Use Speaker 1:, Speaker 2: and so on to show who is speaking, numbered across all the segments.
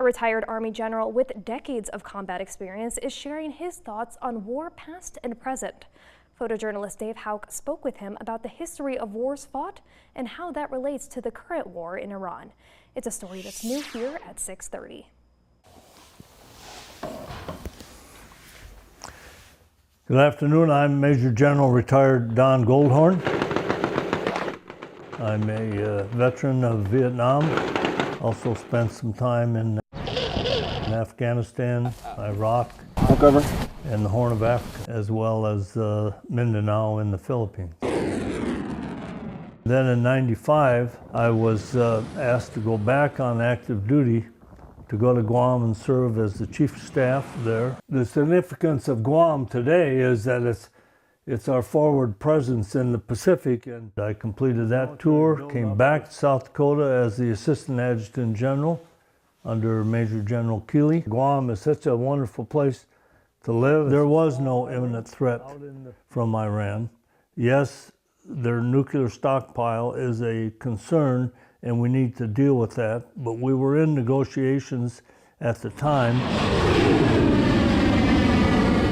Speaker 1: retired Army general with decades of combat experience is sharing his thoughts on war past and present. Photojournalist Dave Hauk spoke with him about the history of wars fought and how that relates to the current war in Iran. It's a story that's new here at 6:30.
Speaker 2: Good afternoon. I'm Major General retired Don Goldhorn. I'm a veteran of Vietnam. Also spent some time in Afghanistan, Iraq, and the Horn of Africa, as well as Mindanao in the Philippines. Then in '95, I was asked to go back on active duty to go to Guam and serve as the Chief of Staff there. The significance of Guam today is that it's our forward presence in the Pacific, and I completed that tour, came back to South Dakota as the Assistant Adjutant General under Major General Keeley. Guam is such a wonderful place to live. There was no imminent threat from Iran. Yes, their nuclear stockpile is a concern, and we need to deal with that, but we were in negotiations at the time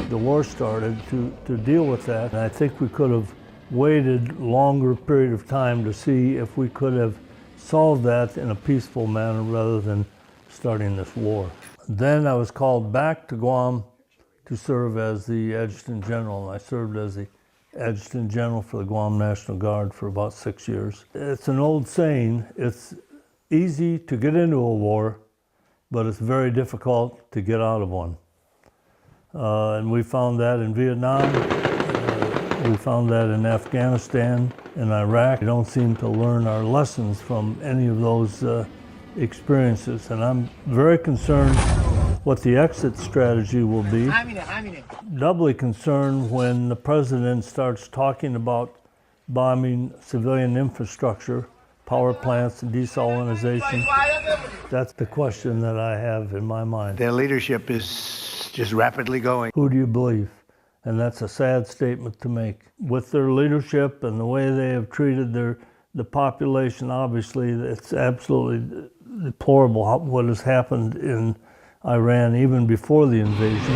Speaker 2: the war started to deal with that. And I think we could have waited longer period of time to see if we could have solved that in a peaceful manner rather than starting this war. Then I was called back to Guam to serve as the Adjutant General, and I served as the Adjutant General for the Guam National Guard for about 6 years. It's an old saying, it's easy to get into a war, but it's very difficult to get out of one. And we found that in Vietnam, we found that in Afghanistan and Iraq. We don't seem to learn our lessons from any of those experiences, and I'm very concerned what the exit strategy will be. Doubly concerned when the president starts talking about bombing civilian infrastructure, power plants, and desalinization. That's the question that I have in my mind.
Speaker 3: Their leadership is just rapidly going.
Speaker 2: Who do you believe? And that's a sad statement to make. With their leadership and the way they have treated the population, obviously, it's absolutely deplorable what has happened in Iran even before the invasion.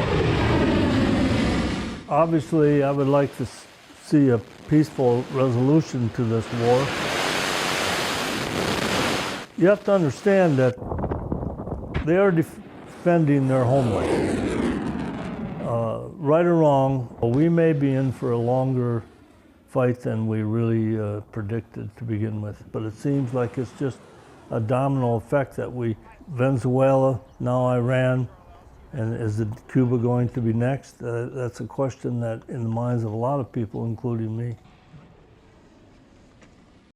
Speaker 2: Obviously, I would like to see a peaceful resolution to this war. You have to understand that they are defending their homeland. Right or wrong, we may be in for a longer fight than we really predicted to begin with, but it seems like it's just a domino effect that Venezuela, now Iran, and is Cuba going to be next? That's a question that in the minds of a lot of people, including me.